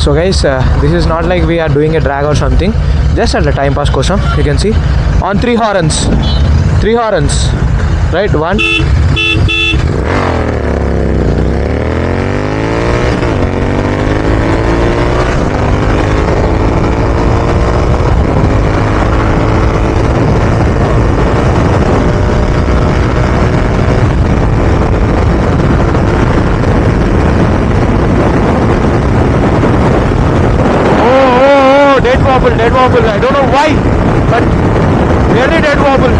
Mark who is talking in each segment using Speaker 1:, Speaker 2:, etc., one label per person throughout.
Speaker 1: So guys, this is not like we are doing a drag or something, just at the time pass kosam. You can see on 3 horns, right? 1, dead wobble. I don't know why, but really dead wobble.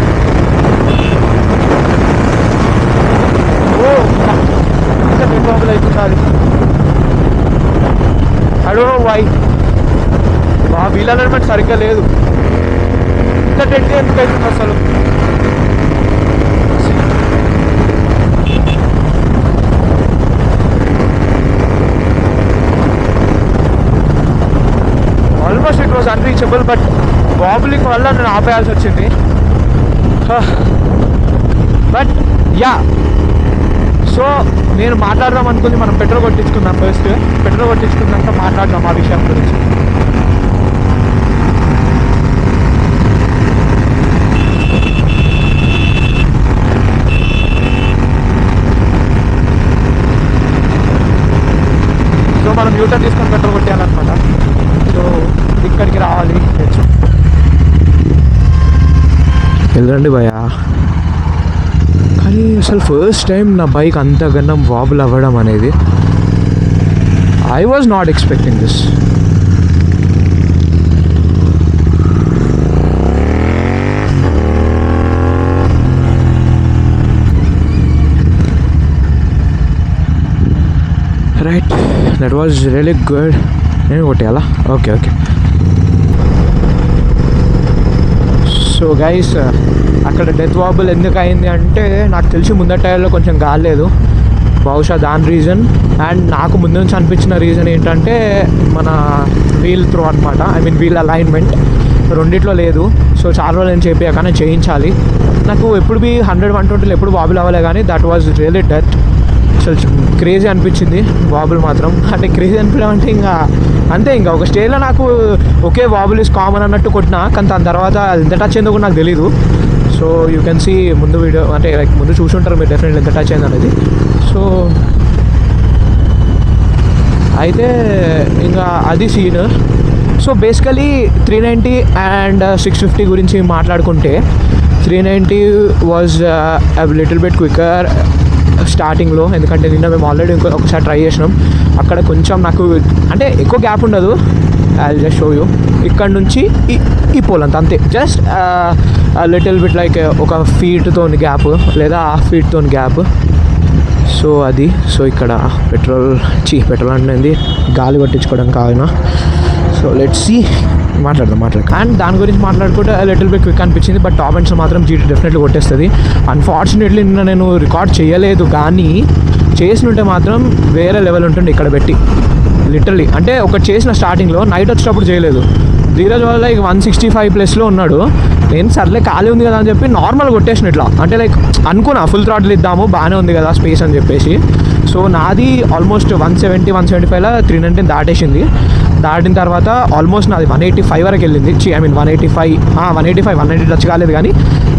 Speaker 1: Oh, it's a dead wobble. I don't know why. Wheel alignment సరిగ్గా లేదు. ఇంత డెడ్గా ఎందుకు అవుతుంది అసలు? Almost it was unreachable, but wobbling వల్ల నేను ఆపేయాల్సి వచ్చింది. But yeah, so నేను మాట్లాడదాం అనుకుంది, మనం పెట్రోల్ కొట్టించుకుందాం. ఫస్ట్ పెట్రోల్ కొట్టించుకున్నాక మాట్లాడదాం ఆ విషయం గురించి. సో మనం యూటర్న్ తీసుకొని పెట్రోల్ కొట్టేయాలన్నమాట. సో ఇక్కడికి రావాలి. వెళ్ళండి భయ్యా. కానీ అసలు ఫస్ట్ టైం నా బైక్ అంతగనం వాబుల్ అవ్వడం అనేది, I was not expecting this. Right, that was really good. నేను కొట్టేయాలా? ఓకే. సో గైస్, అక్కడ డెత్ వాబుల్ ఎందుకు అయింది అంటే, నాకు తెలిసి ముందర టైర్లో కొంచెం గాలేదు, బహుశా దాని రీజన్. అండ్ నాకు ముందు నుంచి అనిపించిన రీజన్ ఏంటంటే, మన వీల్ త్రో అనమాట. ఐ మీన్ వీల్ అలైన్మెంట్ రెండిట్లో లేదు. సో చాలా రోజులు నేను చెప్పాక నేను చేయించాలి. నాకు ఎప్పుడు 100-120 ఎప్పుడు వాబుల్ అవ్వలే, కానీ దట్ వాజ్ రియల్లీ డెత్. అసలు క్రేజీ అనిపించింది వాబుల్ మాత్రం. అంటే క్రేజీ అనిపించడం అంటే ఇంకా అంతే, ఇంకా ఒక స్టేజ్లో నాకు ఓకే వాబుల్ ఈజ్ కామన్ అన్నట్టు కొట్టినా, కానీ దాని తర్వాత ఎంత టచ్ అయిందో కూడా నాకు తెలీదు. సో యూ కెన్ సీ ముందు వీడియో, అంటే లైక్ ముందు చూసుంటారు మీరు డెఫినెట్లీ ఎంత టచ్ అయింది అనేది. సో అయితే ఇంకా అది సీన్. సో బేసికలీ 390 అండ్ 650 గురించి మాట్లాడుకుంటే, 390 వాజ్ లిటిల్ బిట్ క్వికర్ స్టార్టింగ్లో. ఎందుకంటే నిన్న మేము ఆల్రెడీ ఒకసారి ట్రై చేసినాం. అక్కడ కొంచెం నాకు అంటే ఎక్కువ గ్యాప్ ఉండదు. I just show you. ఇక్కడ నుంచి ఈ పోలంత అంతే, జస్ట్ లిటిల్ బిట్ లైక్ ఒక ఫీట్తో గ్యాప్ లేదా హాఫ్ ఫీట్తో గ్యాప్. సో అది. సో ఇక్కడ పెట్రోల్ అనేది గాలి కొట్టించుకోవడం కావున. సో లెట్స్ సీ, మాట్లాడదాం. అండ్ దాని గురించి మాట్లాడుకుంటే లిటిల్ బిట్ క్విక్ అనిపించింది, బట్ టాప్ ఎండ్స్లో మాత్రం జీటీ డెఫినెట్లీ కొట్టేస్తుంది. అన్ఫార్చునేట్లీ నిన్న నేను రికార్డ్ చేయలేదు, కానీ చేసినుంటే మాత్రం వేరే లెవెల్ ఉంటుంది ఇక్కడ పెట్టి. లిటరలీ అంటే ఒకటి చేసిన స్టార్టింగ్లో, నైట్ వచ్చేటప్పుడు చేయలేదు. ధీరజ్ వల్ల లైక్ 165+ ఉన్నాడు. నేను సర్లే ఖాళీ ఉంది కదా అని చెప్పి నార్మల్ కొట్టేసిన ఇట్లా. అంటే లైక్ అనుకున్నా ఫుల్ థ్రాటిల్ ఇద్దాము, బాగానే ఉంది కదా స్పేస్ అని చెప్పేసి. సో నాది ఆల్మోస్ట్ 170-175లో 390 దాటేసింది. దాటిన తర్వాత ఆల్మోస్ట్ నాది 185 వరకు వెళ్ళింది. ఐ మీన్ 190 టచ్ కాలేదు, కానీ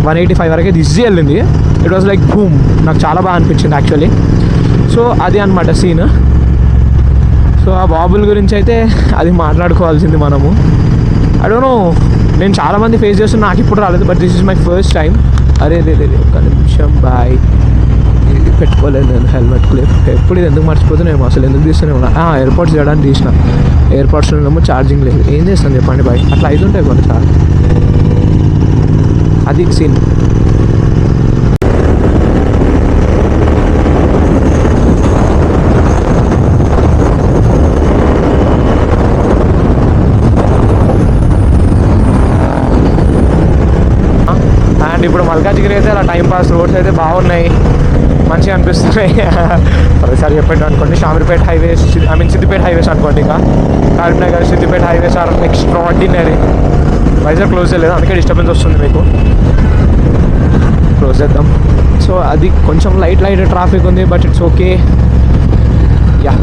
Speaker 1: 185 వరకు ఈజీ వెళ్ళింది. It was like boom. నాకు చాలా బాగా అనిపించింది యాక్చువల్లీ. సో అది అనమాట సీన్. సో ఆ బాబుల్ గురించి అయితే అది మాట్లాడుకోవాల్సింది మనము. ఐ డోంట్ నో, నేను చాలామంది ఫేస్ చేస్తున్నా, నాకు ఇప్పుడు రాలేదు, but this is my first time. అరే ఒక్క నిమిషం బాయ్, పెట్టుకోలేదు నేను హెల్మెట్ క్లిప్. ఎప్పుడు ఇది ఎందుకు మర్చిపోతున్నామో, అసలు ఎందుకు తీస్తూనే ఉన్నా. ఎయిర్పోర్ట్స్ చేయడానికి తీసిన, ఎయిర్పోర్ట్స్లో ఏమో ఛార్జింగ్ లేదు. ఏం చేస్తాను చెప్పండి బాయ్, అట్లా అవుతుంటాయి కొన్నిసార్లు. అది సీన్. అండ్ ఇప్పుడు మల్కాజ్గిరి అయితే అలా టైంపాస్, రోడ్స్ అయితే బాగున్నాయి, మంచిగా అనిపిస్తున్నాయి. ఒకసారి చెప్పేట్టు అనుకోండి, Shamirpet highways, I mean Siddipet highways అనుకోండి. ఇంకా Karimnagar Siddipet highways are extraordinary. Vizag close చేయలేదు, అందుకే డిస్టర్బెన్స్ వస్తుంది మీకు. క్లోజ్ చేద్దాం. సో అది కొంచెం లైట్ ట్రాఫిక్ ఉంది, బట్ ఇట్స్ ఓకే. యా.